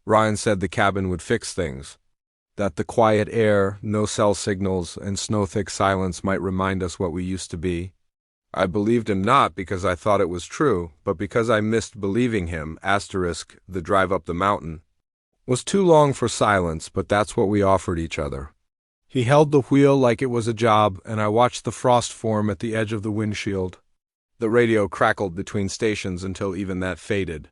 Ryan said the cabin would fix things, that the quiet air, no cell signals, and snow-thick silence might remind us what we used to be. I believed him not because I thought it was true, but because I missed believing him, the drive up the mountain. Was too long for silence, but that's what we offered each other. He held the wheel like it was a job, and I watched the frost form at the edge of the windshield. The radio crackled between stations until even that faded.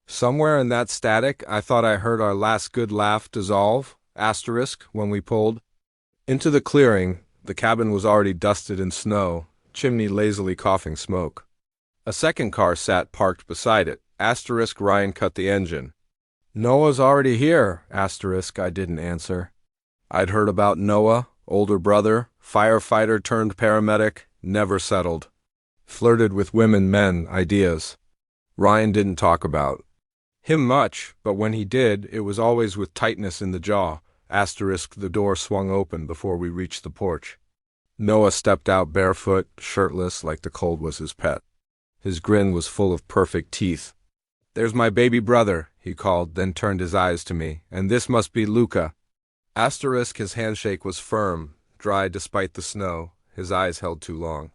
Somewhere in that static, I thought I heard our last good laugh dissolve, when we pulled. Into the clearing, the cabin was already dusted in snow, chimney lazily coughing smoke. A second car sat parked beside it, Ryan cut the engine. Noah's already here, I didn't answer. I'd heard about Noah, older brother, firefighter turned paramedic, never settled. Flirted with men, ideas. Ryan didn't talk about him much, but when he did, it was always with tightness in the jaw. The door swung open before we reached the porch. Noah stepped out barefoot, shirtless, like the cold was his pet. His grin was full of perfect teeth. "There's my baby brother," he called, then turned his eyes to me. "And this must be Luca." His handshake was firm, dry despite the snow. His eyes held too long.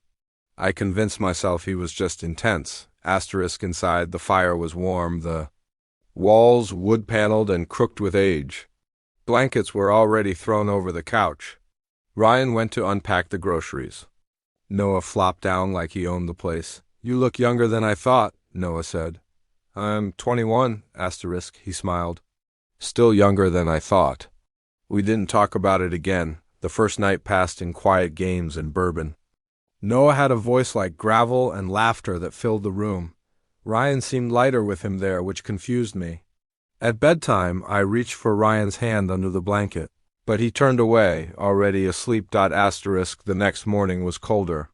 I convinced myself he was just intense. Inside, the fire was warm, the walls wood-paneled and crooked with age. Blankets were already thrown over the couch. Ryan went to unpack the groceries. Noah flopped down like he owned the place. "You look younger than I thought," Noah said. "I'm 21, he smiled. "Still younger than I thought." We didn't talk about it again. The first night passed in quiet games and bourbon. Noah had a voice like gravel and laughter that filled the room. Ryan seemed lighter with him there, which confused me. At bedtime, I reached for Ryan's hand under the blanket, but he turned away, already asleep. The next morning was colder.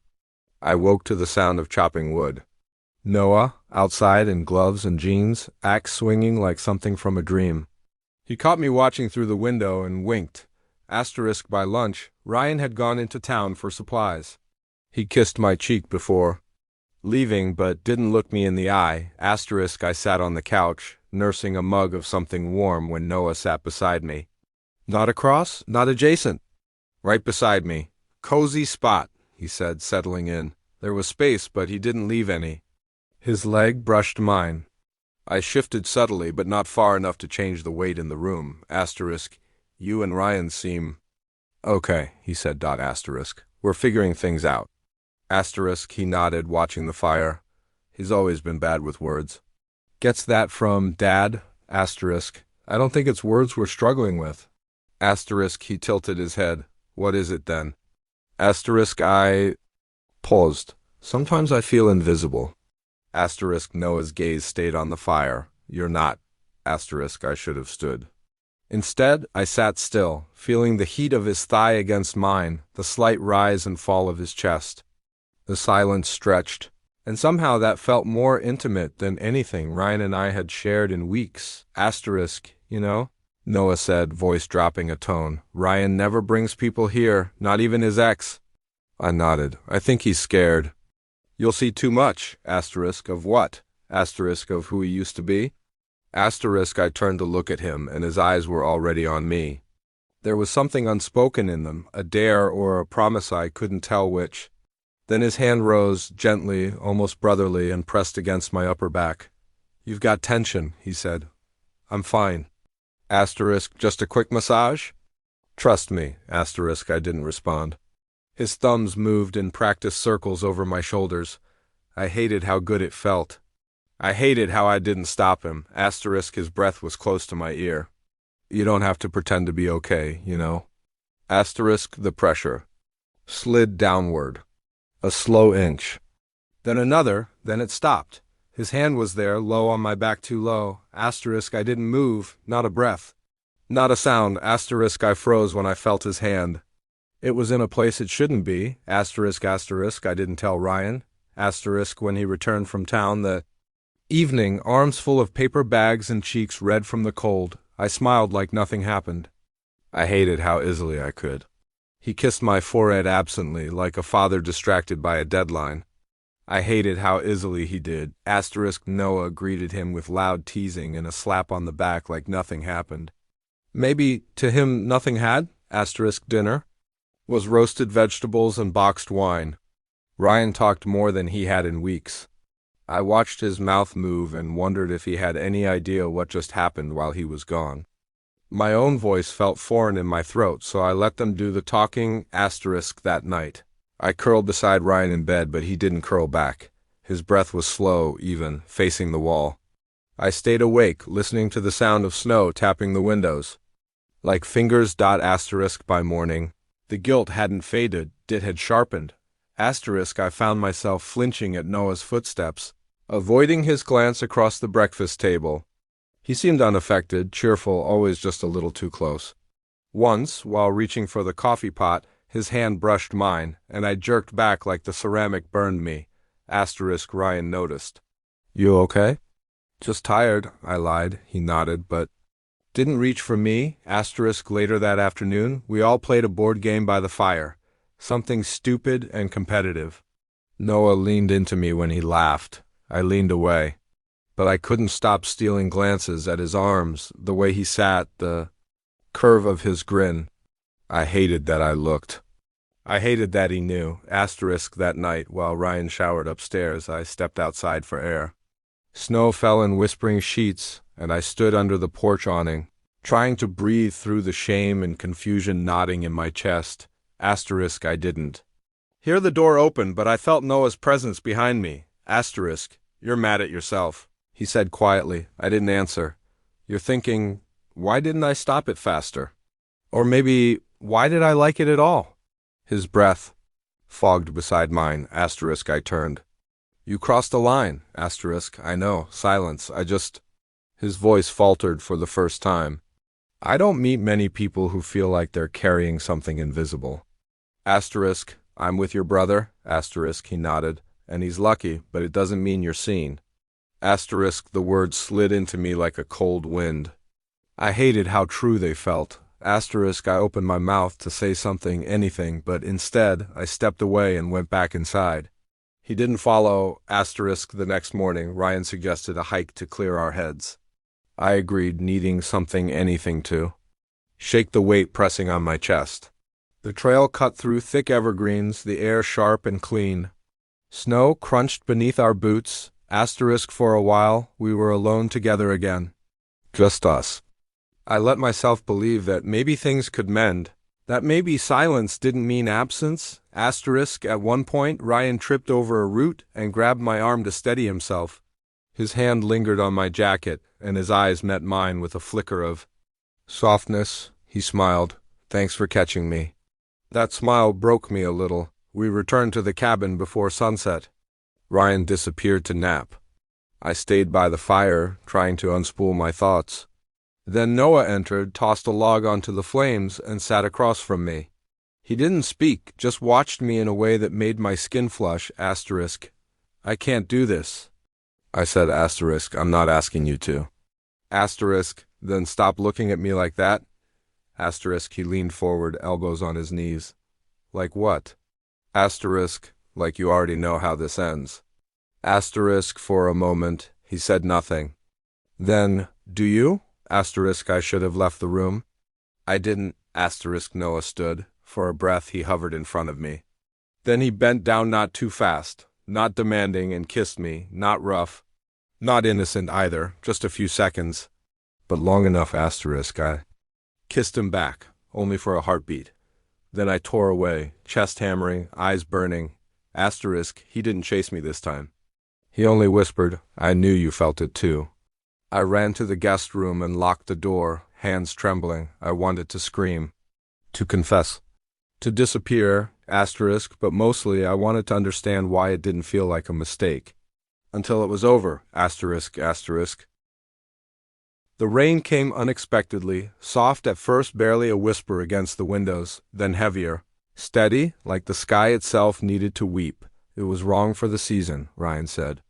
I woke to the sound of chopping wood. Noah, outside in gloves and jeans, axe swinging like something from a dream. He caught me watching through the window and winked. By lunch, Ryan had gone into town for supplies. He kissed my cheek before leaving, but didn't look me in the eye. I sat on the couch, nursing a mug of something warm when Noah sat beside me. Not across, not adjacent. Right beside me. "Cozy spot," he said, settling in. There was space, but he didn't leave any. His leg brushed mine. I shifted subtly, but not far enough to change the weight in the room. "You and Ryan seem..." "Okay," he said. "We're figuring things out." He nodded, watching the fire. He's always been bad with words. "Gets that from Dad?" I don't think it's words we're struggling with. He tilted his head. "What is it then?" I paused. "Sometimes I feel invisible." Noah's gaze stayed on the fire. "You're not." I should have stood. Instead, I sat still, feeling the heat of his thigh against mine, the slight rise and fall of his chest. The silence stretched, and somehow that felt more intimate than anything Ryan and I had shared in weeks. You know, Noah said, voice dropping a tone. "Ryan never brings people here, not even his ex." I nodded. "I think he's scared." "You'll see too much." Of what? Of who he used to be? I turned to look at him, and his eyes were already on me. There was something unspoken in them, a dare or a promise, I couldn't tell which. Then his hand rose, gently, almost brotherly, and pressed against my upper back. "You've got tension," he said. "I'm fine." Just a quick massage? "Trust me." I didn't respond. His thumbs moved in practiced circles over my shoulders. I hated how good it felt. I hated how I didn't stop him. His breath was close to my ear. "You don't have to pretend to be okay, you know." The pressure slid downward. A slow inch. Then another, then it stopped. His hand was there, low on my back, too low. I didn't move, not a breath. Not a sound. I froze when I felt his hand. It was in a place it shouldn't be. I didn't tell Ryan. When he returned from town the evening, arms full of paper bags and cheeks red from the cold. I smiled like nothing happened. I hated how easily I could. He kissed my forehead absently, like a father distracted by a deadline. I hated how easily he did. Asterisk Noah greeted him with loud teasing and a slap on the back like nothing happened. Maybe to him nothing had? Asterisk dinner was roasted vegetables and boxed wine. Ryan talked more than he had in weeks. I watched his mouth move and wondered if he had any idea what just happened while he was gone. My own voice felt foreign in my throat, so I let them do the talking asterisk that night. I curled beside Ryan in bed, but he didn't curl back. His breath was slow, even, facing the wall. I stayed awake, listening to the sound of snow tapping the windows. Like fingers. Asterisk by morning. The guilt hadn't faded, it had sharpened. Asterisk I found myself flinching at Noah's footsteps, avoiding his glance across the breakfast table. He seemed unaffected, cheerful, always just a little too close. Once, while reaching for the coffee pot, his hand brushed mine, and I jerked back like the ceramic burned me. Asterisk Ryan noticed. "You okay?" "Just tired," I lied. He nodded, but didn't reach for me. Asterisk later that afternoon, we all played a board game by the fire. Something stupid and competitive. Noah leaned into me when he laughed. I leaned away. But I couldn't stop stealing glances at his arms, the way he sat, the curve of his grin. I hated that I looked. I hated that he knew. Asterisk that night, while Ryan showered upstairs, I stepped outside for air. Snow fell in whispering sheets, and I stood under the porch awning, trying to breathe through the shame and confusion knotting in my chest. Asterisk I didn't hear the door open, but I felt Noah's presence behind me. Asterisk, "You're mad at yourself," he said quietly. I didn't answer. "You're thinking, why didn't I stop it faster? Or maybe, why did I like it at all?" His breath fogged beside mine. Asterisk I turned. "You crossed a line." Asterisk I know. Silence. His voice faltered for the first time. "I don't meet many people who feel like they're carrying something invisible." Asterisk, "I'm with your brother." Asterisk he nodded. "And he's lucky, but it doesn't mean you're seen." Asterisk the words slid into me like a cold wind. I hated how true they felt. Asterisk I opened my mouth to say something, anything, but instead I stepped away and went back inside. He didn't follow. Asterisk the next morning, Ryan suggested a hike to clear our heads. I agreed, needing something, anything to shake the weight pressing on my chest. The trail cut through thick evergreens, the air sharp and clean. Snow crunched beneath our boots. Asterisk for a while, we were alone together again. Just us. I let myself believe that maybe things could mend, that maybe silence didn't mean absence. Asterisk at one point, Ryan tripped over a root and grabbed my arm to steady himself. His hand lingered on my jacket, and his eyes met mine with a flicker of softness. He smiled. "Thanks for catching me." That smile broke me a little. We returned to the cabin before sunset. Ryan disappeared to nap. I stayed by the fire, trying to unspool my thoughts. Then Noah entered, tossed a log onto the flames, and sat across from me. He didn't speak, just watched me in a way that made my skin flush. Asterisk, "I can't do this." I said, asterisk, "I'm not asking you to." Asterisk, "Then stop looking at me like that." Asterisk, he leaned forward, elbows on his knees. "Like what?" Asterisk, "Like you already know how this ends." Asterisk, for a moment, he said nothing. Then, "Do you?" Asterisk, I should have left the room. I didn't. Asterisk, Noah stood. For a breath, he hovered in front of me. Then he bent down, not too fast, not demanding, and kissed me, not rough, not innocent either, just a few seconds. But long enough. Asterisk, I kissed him back, only for a heartbeat. Then I tore away, chest hammering, eyes burning. Asterisk, he didn't chase me this time. He only whispered, "I knew you felt it too." I ran to the guest room and locked the door, hands trembling. I wanted to scream, to confess, to disappear, asterisk, but mostly I wanted to understand why it didn't feel like a mistake. Until it was over, asterisk, asterisk. The rain came unexpectedly, soft at first, barely a whisper against the windows, then heavier, steady, like the sky itself needed to weep. It was wrong for the season, Ryan said.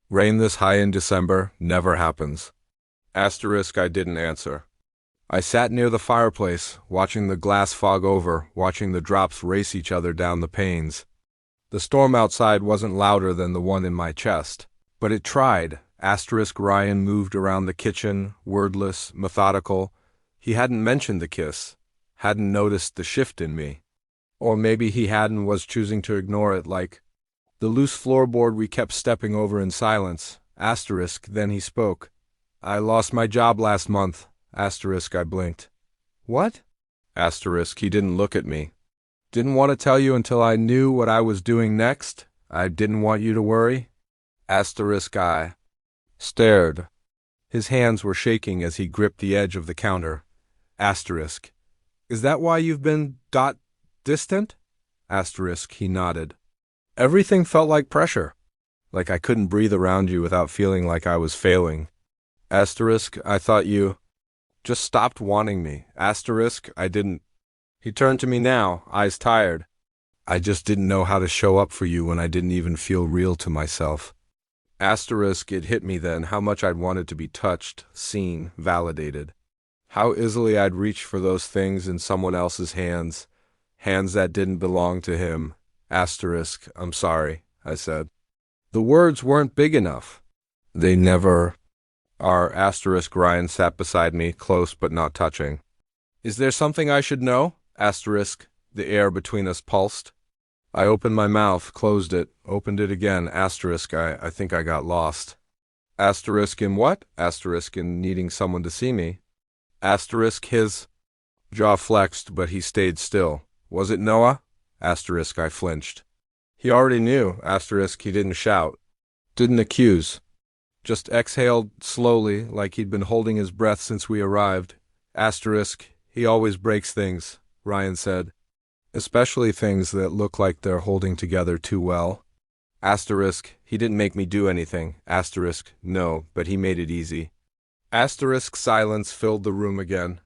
Rain this high in December never happens. Asterisk, I didn't answer. I sat near the fireplace, watching the glass fog over, watching the drops race each other down the panes. The storm outside wasn't louder than the one in my chest, but it tried. Ryan moved around the kitchen, wordless, methodical. He hadn't mentioned the kiss, hadn't noticed the shift in me. Or maybe he hadn't, was choosing to ignore it, like the loose floorboard we kept stepping over in silence. Then he spoke. I lost my job last month. I blinked. What? He didn't look at me. Didn't want to tell you until I knew what I was doing next. I didn't want you to worry. I stared. His hands were shaking as he gripped the edge of the counter. Is that why you've been distant? He nodded. Everything felt like pressure. Like I couldn't breathe around you without feeling like I was failing. I thought you just stopped wanting me. I didn't. He turned to me now, eyes tired. I just didn't know how to show up for you when I didn't even feel real to myself. It hit me then how much I'd wanted to be touched, seen, validated. How easily I'd reach for those things in someone else's hands, hands that didn't belong to him. I'm sorry, I said. The words weren't big enough. They never are. Ryan sat beside me, close but not touching. Is there something I should know? The air between us pulsed. I opened my mouth, closed it, opened it again. I think I got lost. In what? In needing someone to see me. His jaw flexed, but he stayed still. Was it Noah? I flinched. He already knew. He didn't shout. Didn't accuse. Just exhaled slowly, like he'd been holding his breath since we arrived. He always breaks things, Ryan said. Especially things that look like they're holding together too well. He didn't make me do anything. No, but he made it easy. Silence filled the room again.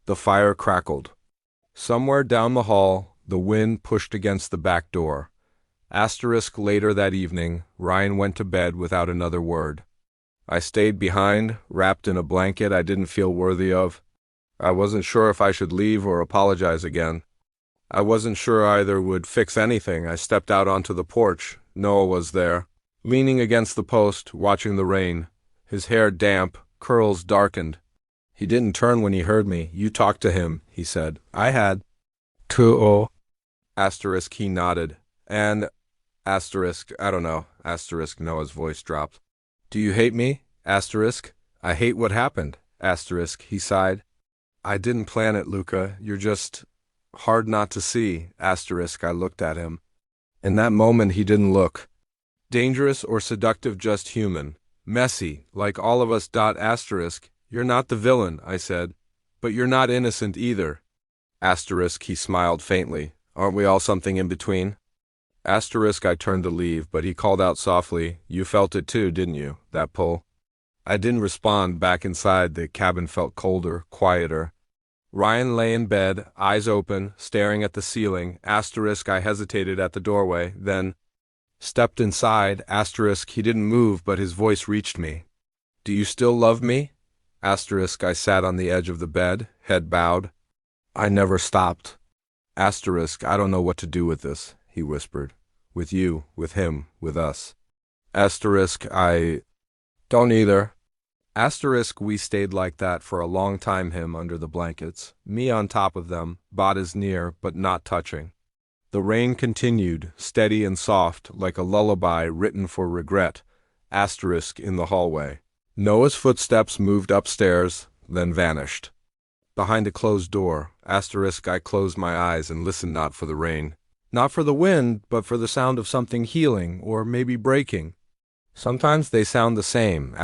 The fire crackled. Somewhere down the hall, the wind pushed against the back door. Later that evening, Ryan went to bed without another word. I stayed behind, wrapped in a blanket I didn't feel worthy of. I wasn't sure if I should leave or apologize again. I wasn't sure either would fix anything. I stepped out onto the porch. Noah was there, leaning against the post, watching the rain. His hair damp, curls darkened. He didn't turn when he heard me. You talked to him, he said. I had. He nodded. And, I don't know. Noah's voice dropped. Do you hate me? I hate what happened. He sighed. I didn't plan it, Luca. You're just hard not to see. I looked at him. In that moment he didn't look dangerous or seductive, just human. Messy, like all of us. You're not the villain, I said. But you're not innocent either. He smiled faintly. Aren't we all something in between? I turned to leave, but he called out softly, You felt it too, didn't you, that pull? I didn't respond. Back inside, the cabin felt colder, quieter. Ryan lay in bed, eyes open, staring at the ceiling. I hesitated at the doorway, then stepped inside. He didn't move, but his voice reached me. Do you still love me? I sat on the edge of the bed, head bowed. I never stopped. I don't know what to do with this, he whispered. With you, with him, with us. I don't either. We stayed like that for a long time, him under the blankets, me on top of them, bodies near but not touching. The rain continued, steady and soft, like a lullaby written for regret. In the hallway. Noah's footsteps moved upstairs, then vanished. Behind a closed door, I closed my eyes and listened, not for the rain. Not for the wind, but for the sound of something healing, or maybe breaking. Sometimes they sound the same,